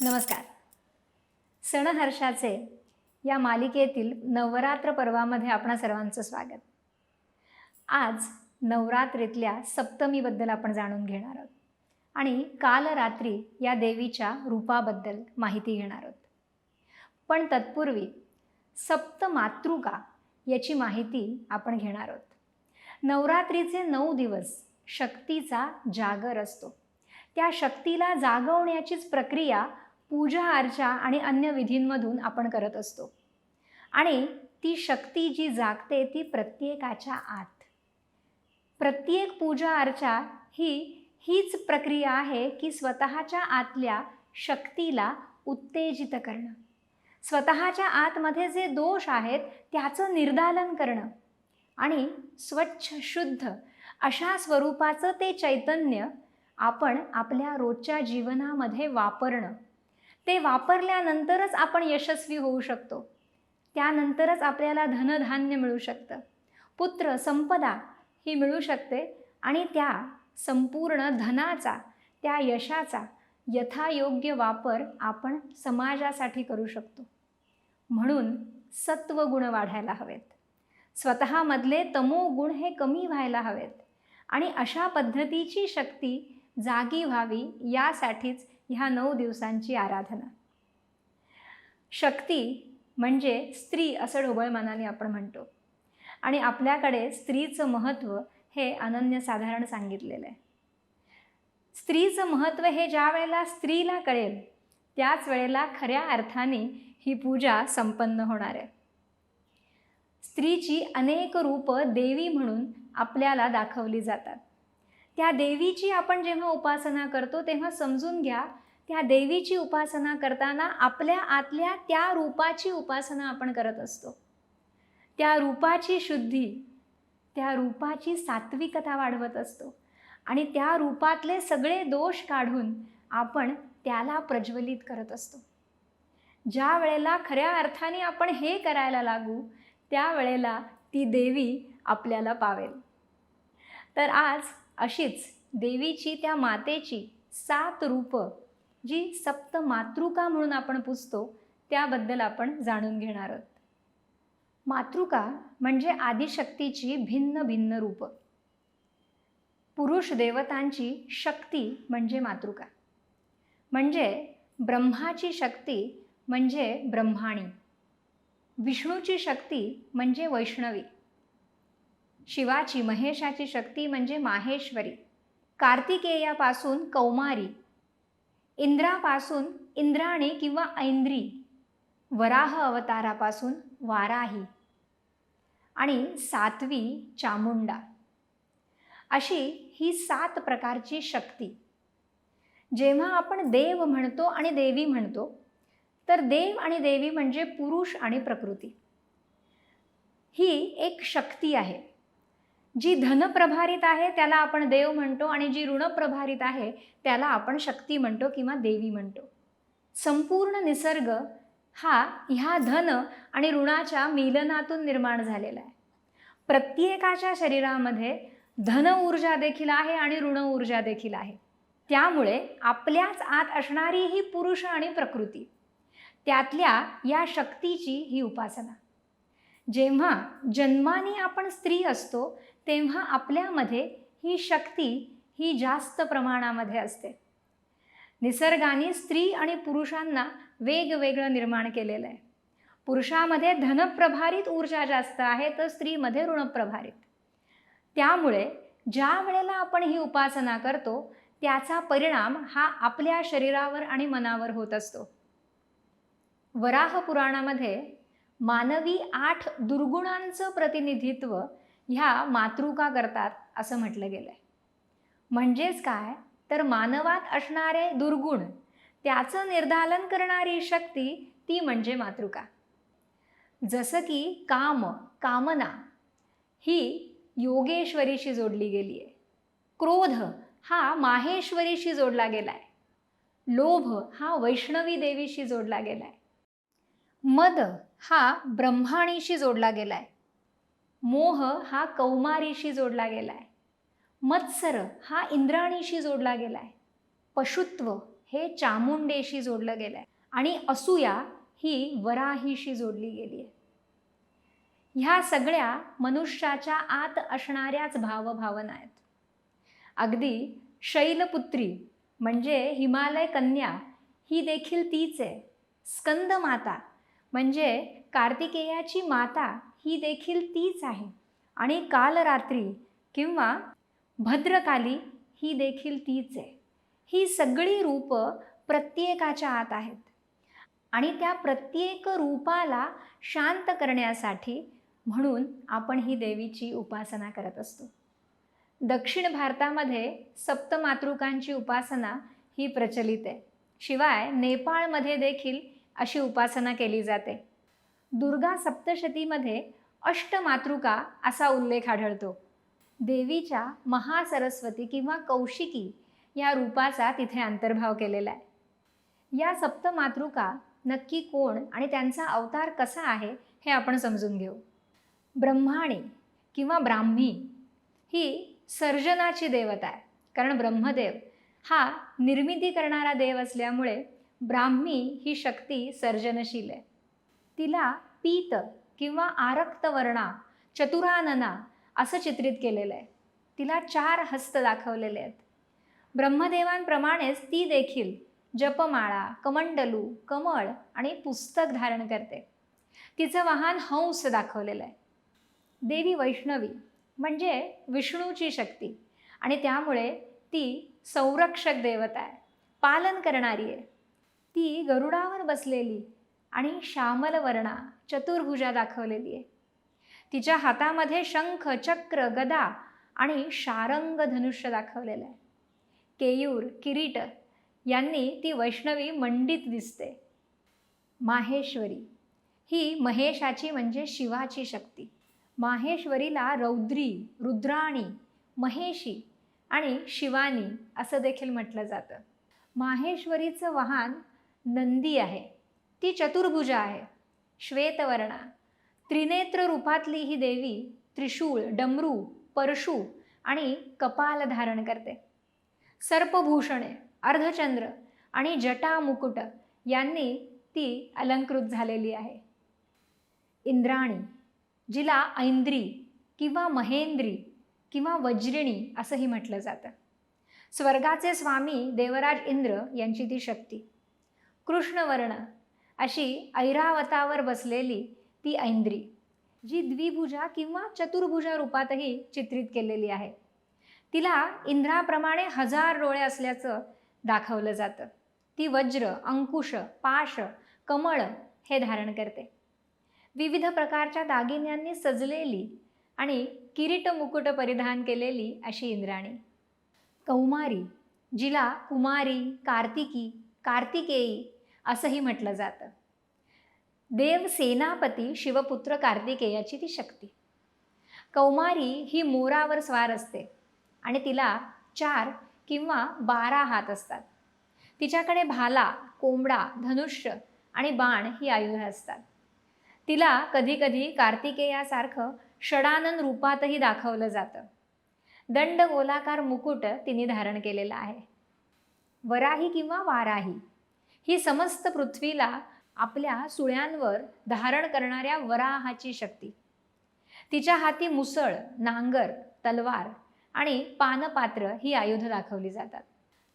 नमस्कार. सणहर्षाचे या मालिकेतील नवरात्र पर्वामध्ये आपणा सर्वांचं स्वागत. आज नवरात्रीतल्या सप्तमीबद्दल आपण जाणून घेणार आहोत आणि काल रात्री या देवीच्या रूपाबद्दल माहिती घेणार आहोत. पण तत्पूर्वी सप्तमातृका याची माहिती आपण घेणार आहोत. नवरात्रीचे 9 दिवस शक्तीचा जागर असतो. त्या शक्तीला जागवण्याचीच प्रक्रिया पूजा अर्चा आणि अन्य विधींमधून आपण करत असतो. आणि ती शक्ती जी जागते ती प्रत्येकाच्या आत. प्रत्येक पूजा अर्चा हीच प्रक्रिया आहे की स्वतःच्या आतल्या शक्तीला उत्तेजित करणं, स्वतःच्या आतमध्ये जे दोष आहेत त्याचं निर्दालन करणं आणि स्वच्छ शुद्ध अशा स्वरूपाचं ते चैतन्य आपण आपल्या रोजच्या जीवनामध्ये वापरणं. ते वापरल्यानंतरच आपण यशस्वी होऊ शकतो. त्यानंतरच आपल्याला धनधान्य मिळू शकतं, पुत्र संपदा ही मिळू शकते आणि त्या संपूर्ण धनाचा, त्या यशाचा यथायोग्य वापर आपण समाजासाठी करू शकतो. म्हणून सत्वगुण वाढायला हवेत, स्वतःमधले तमोगुण हे कमी व्हायला हवेत आणि अशा पद्धतीची शक्ती जागी व्हावी यासाठीच ह्या 9 दिवसांची आराधना. शक्ती म्हणजे स्त्री असं ढोबळमानाने आपण म्हणतो आणि आपल्याकडे स्त्रीचं महत्त्व हे अनन्यसाधारण सांगितलेलं आहे. स्त्रीचं महत्त्व हे ज्या वेळेला स्त्रीला कळेल त्याच वेळेला खऱ्या अर्थाने ही पूजा संपन्न होणार आहे. स्त्रीची अनेक रूपं देवी म्हणून आपल्याला दाखवली जातात. त्या देवीची आपण जेव्हा उपासना करतो तेव्हा समजून घ्या, त्या देवीची उपासना करताना आपल्या आतल्या त्या रूपाची उपासना आपण करत असतो. त्या रूपाची शुद्धी, त्या रूपाची सात्विकता वाढवत असतो आणि त्या रूपातले सगळे दोष काढून आपण त्याला प्रज्वलित करत असतो. ज्या वेळेला खऱ्या अर्थाने आपण हे करायला लागू त्यावेळेला ती देवी आपल्याला पावेल. तर आज अशीच देवीची, त्या मातेची 7 रूपं जी सप्तमातृका म्हणून आपण पुजतो त्याबद्दल आपण जाणून घेणार आहोत. मातृका म्हणजे आदिशक्तीची भिन्न भिन्न रूपं. पुरुष देवतांची शक्ती म्हणजे मातृका. म्हणजे ब्रह्माची शक्ती म्हणजे ब्रह्माणी, विष्णूची शक्ती म्हणजे वैष्णवी, शिवाची महेशाची शक्ती म्हणजे माहेश्वरी, कार्तिकेयापासून कौमारी, इंद्रापासून इंद्राणी किंवा ऐंद्री, वराह अवतारापासून वाराही आणि सात्वी चामुंडा. अशी ही 7 प्रकारची शक्ती. जेव्हा आपण देव म्हणतो आणि देवी म्हणतो तर देव आणि देवी म्हणजे पुरुष आणि प्रकृती. ही एक शक्ती आहे. जी धनप्रभारित आहे त्याला आपण देव म्हणतो आणि जी ऋणप्रभारित आहे त्याला आपण शक्ती म्हणतो किंवा देवी म्हणतो. संपूर्ण निसर्ग हा ह्या धन आणि ऋणाच्या मिलनातून निर्माण झालेला आहे. प्रत्येकाच्या शरीरामध्ये धन ऊर्जा देखील आहे आणि ऋण ऊर्जा देखील आहे. त्यामुळे आपल्याच आत असणारी ही पुरुष आणि प्रकृती, त्यातल्या या शक्तीची ही उपासना. जेव्हा जन्माने आपण स्त्री असतो तेव्हा आपल्यामध्ये ही शक्ती ही जास्त प्रमाणामध्ये असते. निसर्गाने स्त्री आणि पुरुषांना वेगवेगळं निर्माण केलेलं आहे. पुरुषामध्ये धनप्रभारित ऊर्जा जास्त आहे तर स्त्रीमध्ये ऋणप्रभारित. त्यामुळे ज्या वेळेला आपण ही उपासना करतो त्याचा परिणाम हा आपल्या शरीरावर आणि मनावर होत असतो. वराह पुराणामध्ये मानवी 8 दुर्गुणांचं प्रतिनिधित्व ह्या मातृका करतात असं म्हटलं गेलं आहे. म्हणजेच काय तर मानवात असणारे दुर्गुण त्याचं निर्दालन करणारी शक्ती ती म्हणजे मातृका. जसं की कामना ही योगेश्वरीशी जोडली गेली आहे. क्रोध हा माहेश्वरीशी जोडला गेला आहे. लोभ हा वैष्णवी देवीशी जोडला गेला आहे. मद हा ब्रह्माणीशी जोडला गेला आहे. मोह हा कौमारीशी जोडला गेला आहे. मत्सर हा इंद्राणीशी जोडला गेला आहे. पशुत्व हे चामुंडेशी जोडलं गेलं आहे आणि असूया ही वराहीशी जोडली गेली आहे. ह्या सगळ्या मनुष्याच्या आत असणाऱ्याच भावभावना आहेत. अगदी शैलपुत्री म्हणजे हिमालय कन्या ही देखील तीच आहे. स्कंद माता म्हणजे कार्तिकेयाची माता ही देखील तीच आहे. आणि कालरात्री किंवा भद्रकाली ही देखील तीच आहे. ही सगळी रूपं प्रत्येकाच्या आत आहेत आणि त्या प्रत्येक रूपाला शांत करण्यासाठी म्हणून आपण ही देवीची उपासना करत असतो. दक्षिण भारतामध्ये सप्तमातृकांची उपासना ही प्रचलित आहे. शिवाय नेपाळमध्ये देखील अशी उपासना केली जाते. दुर्गा सप्तशतीमध्ये अष्टमातृका असा उल्लेख आढळतो. देवीच्या महासरस्वती किंवा कौशिकी या रूपाचा तिथे अंतर्भाव केलेला आहे. या सप्तमातृका नक्की कोण आणि त्यांचा अवतार कसा आहे हे आपण समजून घेऊ. ब्रह्माणी किंवा ब्राह्मी ही सर्जनाची देवता आहे. कारण ब्रह्मदेव हा निर्मिती करणारा देव असल्यामुळे ब्राह्मी ही शक्ती सर्जनशील आहे. तिला पीत किंवा आरक्त वर्णा चतुरानना असं चित्रित केलेलं आहे. तिला 4 हस्त दाखवलेले आहेत. ब्रह्मदेवांप्रमाणेच ती देखील जपमाळा, कमंडलू, कमळ आणि पुस्तक धारण करते. तिचं वाहन हंस दाखवलेलं आहे. देवी वैष्णवी म्हणजे विष्णूची शक्ती आणि त्यामुळे ती संरक्षक देवता आहे, पालन करणारी आहे. ती गरुडावर बसलेली आणि श्यामलवर्णा चतुर्भुजा दाखवलेली आहे. तिच्या हातामध्ये शंख, चक्र, गदा आणि शारंग धनुष्य दाखवलेलं आहे. केयूर, किरीट यांनी ती वैष्णवी मंडित दिसते. माहेश्वरी ही महेशाची म्हणजे शिवाची शक्ती. माहेश्वरीला रौद्री, रुद्राणी, महेशी आणि शिवानी असं देखील म्हटलं जातं. माहेश्वरीचं वाहन नंदी आहे. ती चतुर्भुजा आहे, श्वेतवर्णा. त्रिनेत्र रूपातली ही देवी त्रिशूळ, डमरू, परशू आणि कपाल धारण करते. सर्पभूषणे, अर्धचंद्र आणि जटा मुकुट यांनी ती अलंकृत झालेली आहे. इंद्राणी जिला ऐंद्री किंवा महेंद्री किंवा वज्रिणी असंही म्हटलं जातं. स्वर्गाचे स्वामी देवराज इंद्र यांची ती शक्ती. कृष्णवर्ण अशी ऐरावतावर बसलेली ती ऐंद्री, जी द्विभुजा किंवा चतुर्भुजा रूपातही चित्रित केलेली आहे. तिला इंद्राप्रमाणे 1000 डोळे असल्याचं दाखवलं जातं. ती वज्र, अंकुश, पाश, कमळ हे धारण करते. विविध प्रकारच्या दागिन्यांनी सजलेली आणि किरीट मुकुट परिधान केलेली अशी इंद्राणी. कौमारी जिला कुमारी, कार्तिकी, कार्तिकेयी असंही म्हटलं जातं. देव सेनापती शिवपुत्र कार्तिकेयाची ती शक्ती. कौमारी ही मोरावर स्वार असते आणि तिला 4 किंवा 12 हात असतात. तिच्याकडे भाला, कोंबडा, धनुष्य आणि बाण ही आयुधं असतात. तिला कधीकधी कार्तिकेयासारखं षडानन रूपातही दाखवलं जातं. दंड गोलाकार मुकुट तिने धारण केलेला आहे. वराही किंवा वाराही ही समस्त पृथ्वीला आपल्या सुळ्यांवर धारण करणाऱ्या वराहाची शक्ती. तिच्या हाती मुसळ, नांगर, तलवार आणि पानपात्र ही आयुधं दाखवली जातात.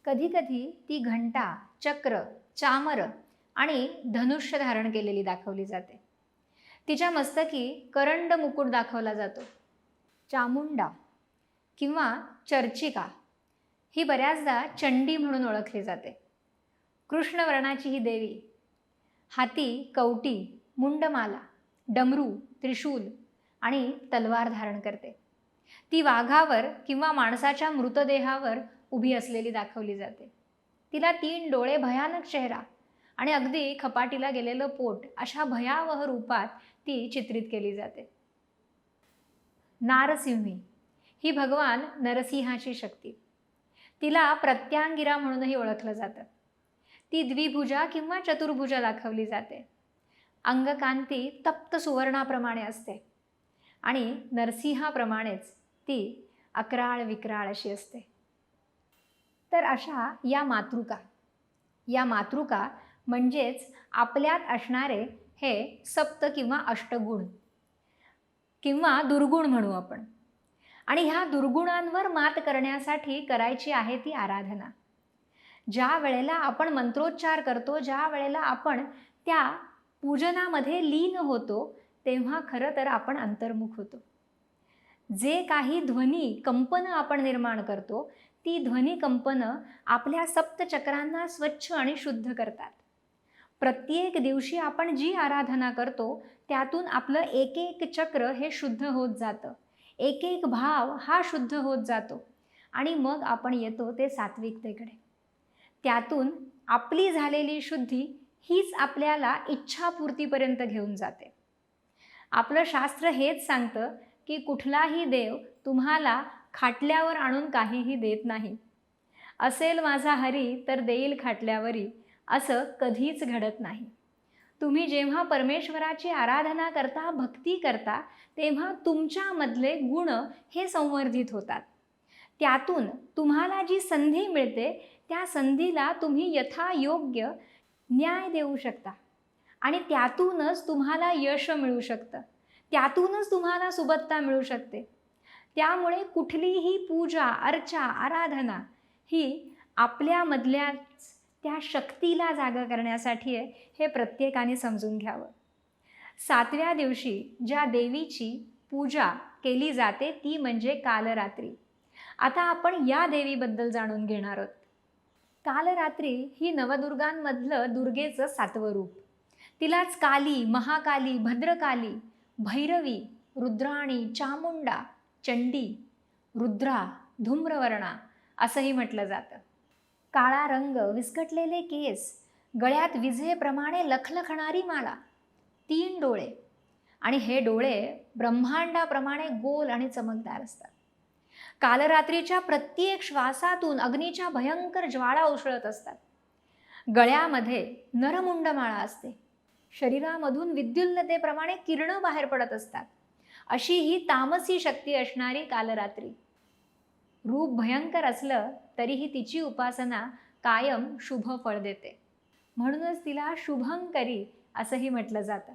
कधीकधी ती घंटा, चक्र, चामर आणि धनुष्य धारण केलेली दाखवली जाते. तिच्या मस्तकी करंड मुकुट दाखवला जातो. चामुंडा किंवा चर्चिका ही बऱ्याचदा चंडी म्हणून ओळखली जाते. कृष्णवर्णाची ही देवी हाती कवटी, मुंडमाला, डमरू, त्रिशूल आणि तलवार धारण करते. ती वाघावर किंवा माणसाच्या मृतदेहावर उभी असलेली दाखवली जाते. तिला 3 डोळे, भयानक चेहरा आणि अगदी खपाटीला गेलेलं पोट अशा भयावह रूपात ती चित्रित केली जाते. नारसिंही ही भगवान नरसिंहाची शक्ती. तिला प्रत्यांगिरा म्हणूनही ओळखलं जातं. ती द्विभुजा किंवा चतुर्भुजा दाखवली जाते. अंगकांती तप्त सुवर्णाप्रमाणे असते आणि नरसिंहाप्रमाणेच ती अक्राळ विक्राळ अशी असते. तर अशा या मातृका या मातृका म्हणजेच आपल्यात असणारे हे सप्त किंवा अष्टगुण किंवा दुर्गुण म्हणू आपण. आणि ह्या दुर्गुणांवर मात करण्यासाठी करायची आहे ती आराधना. ज्या वेळेला आपण मंत्रोच्चार करतो, ज्या वेळेला आपण त्या पूजनामध्ये लीन होतो, तेव्हा खरं तर आपण अंतर्मुख होतो. जे काही ध्वनी कंपनं आपण निर्माण करतो, ती ध्वनी कंपनं आपल्या सप्तचक्रांना स्वच्छ आणि शुद्ध करतात. प्रत्येक दिवशी आपण जी आराधना करतो त्यातून आपलं एक एक चक्र हे शुद्ध होत जातं, एक एक भाव हा शुद्ध होत जातो आणि मग आपण येतो ते सात्विकतेकडे. त्यातून आपली झालेली शुद्धी हीच आपल्याला इच्छापूर्तीपर्यंत घेऊन जाते. आपलं शास्त्र हेच सांगतं की कुठलाही देव तुम्हाला खाटल्यावर आणून काहीही देत नाही. असेल माझा हरी तर देईल खाटल्यावरी, असं कधीच घडत नाही. तुम्ही जेव्हा परमेश्वराची आराधना करता, भक्ती करता, तेव्हा तुमच्यामधले गुण हे संवर्धित होतात. त्यातून तुम्हाला जी संधी मिळते त्या संधीला तुम्ही यथायोग्य न्याय देऊ शकता आणि त्यातूनच तुम्हाला यश मिळू शकतं, त्यातूनच तुम्हाला सुबत्ता मिळू शकते. त्यामुळे कुठलीही पूजा, अर्चा, आराधना ही आपल्यामधल्याच त्या शक्तीला जागा करण्यासाठी आहे, हे प्रत्येकाने समजून घ्यावं. 7व्या दिवशी ज्या देवीची पूजा केली जाते ती म्हणजे कालरात्री. आता आपण या देवीबद्दल जाणून घेणार आहोत. कालरात्री ही नवदुर्गांमधलं दुर्गेचं 7वं रूप. तिलाच काली, महाकाली, भद्रकाली, भैरवी, रुद्राणी, चामुंडा, चंडी, रुद्रा, धूम्रवर्णा असंही म्हटलं जातं. काळा रंग, विस्कटलेले केस, गळ्यात विजेप्रमाणे लखलखणारी माळा, 3 डोळे आणि हे डोळे ब्रह्मांडाप्रमाणे गोल आणि चमकदार असतात. कालरात्रीच्या प्रत्येक श्वासातून अग्नीच्या भयंकर ज्वाळा उसळत असतात. गळ्यामध्ये नरमुंडमाळा असते. शरीरामधून विद्युल्लतेप्रमाणे किरणं बाहेर पडत असतात. अशी ही तामसी शक्ती असणारी कालरात्री. रूप भयंकर असलं तरीही तिची उपासना कायम शुभ फळ देते. म्हणूनच तिला शुभंकरी असंही म्हटलं जातं.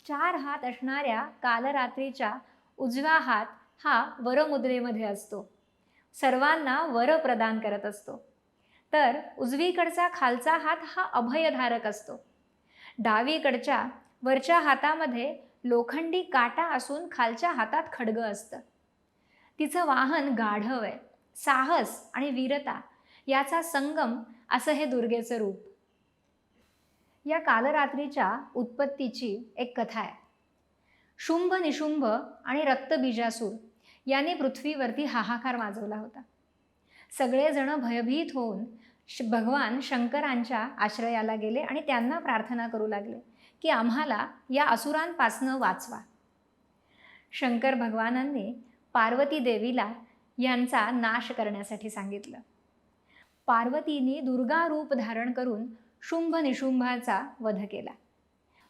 4 हात असणाऱ्या कालरात्रीच्या उजवा हात हा वरमुद्रेमध्ये असतो. सर्वांना वर प्रदान करत असतो. तर उजवीकडचा खालचा हात हा अभयधारक असतो. डावीकडच्या वरच्या हातामध्ये लोखंडी काटा असून खालच्या हातात खड्ग असतं. तिचं वाहन गाढव आहे. साहस आणि वीरता याचा संगम असं हे दुर्गेचं रूप. या कालरात्रीच्या उत्पत्तीची एक कथा आहे. शुंभ, निशुंभ आणि रक्तबीजासूर याने पृथ्वीवरती हाहाकार माजवला होता. सगळेजण भयभीत होऊन भगवान शंकरांच्या आश्रयाला गेले आणि त्यांना प्रार्थना करू लागले की आम्हाला या असुरांपासनं वाचवा. शंकर भगवानांनी पार्वती देवीला यांचा नाश करण्यासाठी सांगितलं. पार्वतीने दुर्गा रूप धारण करून शुंभ निशुंभाचा वध केला.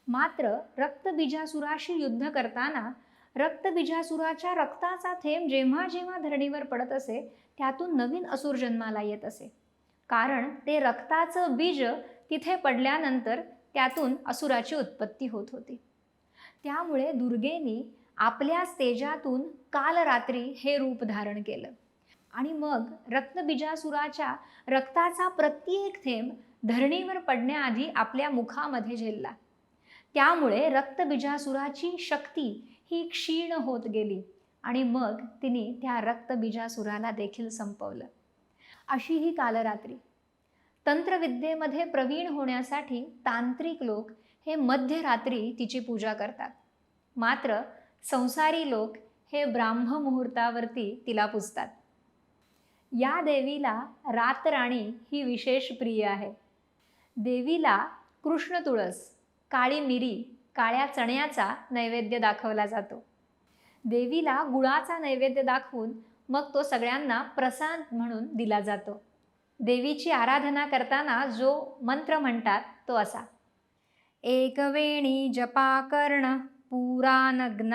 मात्र रक्तबीजासुराशी युद्ध करताना रक्तबीजासुराच्या रक्ताचा थेंब जेव्हा जेव्हा धरणीवर पडत असे त्यातून नवीन असुर जन्माला येत असे. कारण ते रक्ताचं बीज तिथे पडल्यानंतर त्यातून असुराची उत्पत्ती होत होती. त्यामुळे दुर्गेनी आपल्याच तेजातून कालरात्री हे रूप धारण केलं आणि मग रक्तबीजासुराच्या रक्ताचा प्रत्येक थेंब धरणीवर पडण्याआधी आपल्या मुखामध्ये झेलला. त्यामुळे रक्तबीजासुराची शक्ती ही क्षीण होत गेली आणि मग तिने त्या रक्तबीजासुराला देखील संपवलं. अशी ही कालरात्री. तंत्रविद्येमध्ये प्रवीण होण्यासाठी तांत्रिक लोक हे मध्यरात्री तिची पूजा करतात. मात्र संसारी लोक हे ब्राह्ममुहूर्तावरती तिला पूजतात. या देवीला रातराणी ही विशेष प्रिय आहे. देवीला कृष्ण तुळस, काळी मिरी, काळ्या चण्याचा नैवेद्य दाखवला जातो. देवीला गुळाचा नैवेद्य दाखवून मग तो सगळ्यांना प्रसाद म्हणून दिला जातो. देवीची आराधना करताना जो मंत्र म्हणतात तो असा: एकवेणी जपाकर्ण पुरानग्नाखरस्थिता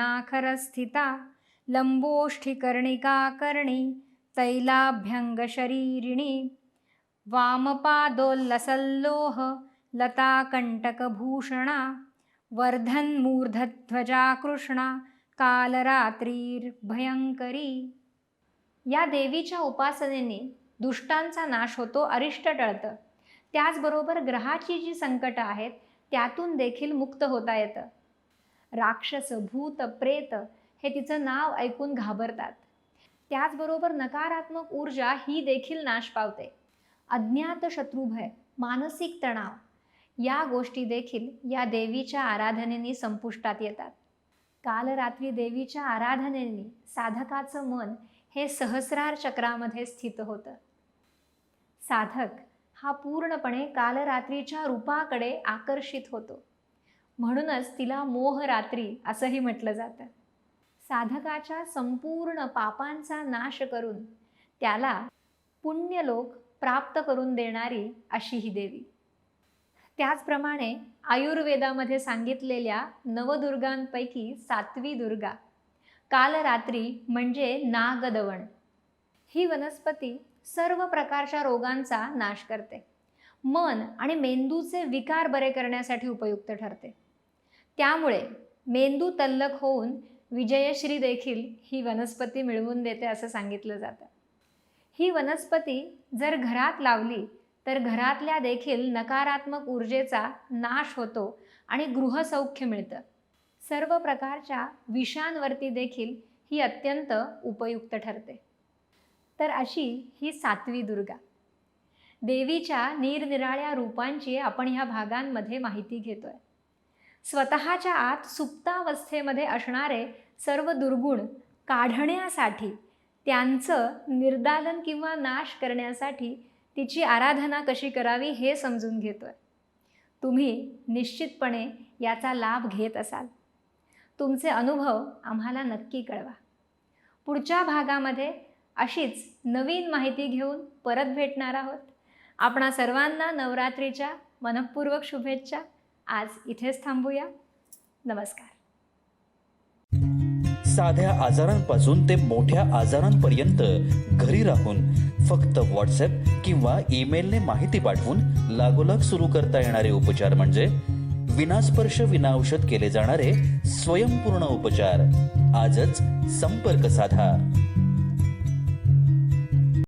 लंबोष्ठिकर्णिका कर्णी तैलाभ्यंग शरीरिणी वामपादोल्लसल्लोह लताकण्टकभूषणा वर्धन्मूर्धध्वजा कृष्णा कालरात्रीर्भयंकरी. या देवीच्या उपासनेने दुष्टांचा नाश होतो, अरिष्ट टळतं. त्याचबरोबर ग्रहाची जी संकटं आहेत त्यातून देखील मुक्त होता येतं. राक्षस, भूत, प्रेत हे तिचं नाव ऐकून घाबरतात. त्याचबरोबर नकारात्मक ऊर्जा ही देखील नाश पावते. अज्ञात शत्रुभय, मानसिक तणाव या गोष्टी देखील या देवीच्या आराधनेने संपुष्टात येतात. काल रात्री देवीच्या आराधनेने साधकाचं मन हे सहस्रार चक्रामध्ये स्थित होतं. साधक हा पूर्णपणे कालरात्रीच्या रूपाकडे आकर्षित होतो. म्हणूनच तिला मोहरात्री असंही म्हटलं जातं. साधकाच्या संपूर्ण पापांचा नाश करून त्याला पुण्यलोक प्राप्त करून देणारी अशी ही देवी. त्याचप्रमाणे आयुर्वेदामध्ये सांगितलेल्या नवदुर्गांपैकी 7वी दुर्गा कालरात्री म्हणजे नागदवण. ही वनस्पती सर्व प्रकारच्या रोगांचा नाश करते. मन आणि मेंदूचे विकार बरे करण्यासाठी उपयुक्त ठरते. त्यामुळे मेंदू तल्लख होऊन विजयश्री देखील ही वनस्पती मिळवून देते असं सांगितलं जातं. ही वनस्पती जर घरात लावली तर घरातल्या देखील नकारात्मक ऊर्जेचा नाश होतो आणि गृहसौख्य मिळतं. सर्व प्रकारच्या विषांवरती देखील ही अत्यंत उपयुक्त ठरते. तर अशी ही 7वी दुर्गा. देवीच्या निरनिराळ्या रूपांची आपण ह्या भागांमध्ये माहिती घेतोय. स्वतःच्या आत सुप्तावस्थेमध्ये असणारे सर्व दुर्गुण काढण्यासाठी, त्यांचं निर्दालन किंवा नाश करण्यासाठी तिची आराधना कशी करावी हे समजून घेतोय. तुम्ही निश्चितपणे याचा लाभ घेत असाल. तुमचे अनुभव आम्हाला नक्की कळवा. पुढच्या भागामध्ये अशीच नवीन माहिती घेऊन परत भेटणार आहोत. आपणा सर्वांना नवरात्रीच्या मनःपूर्वक शुभेच्छा. आज इथेच थांबूया. नमस्कार. साध्या आजारांपासून ते मोठ्या आजारांपर्यंत घरी राहून फक्त व्हॉट्सॲप किंवा ईमेलने माहिती पाठवून लागोलाग सुरू करता येणारे उपचार म्हणजे विनास्पर्श विनाऔषध केले जाणारे स्वयंपूर्ण उपचार. आजच संपर्क साधा.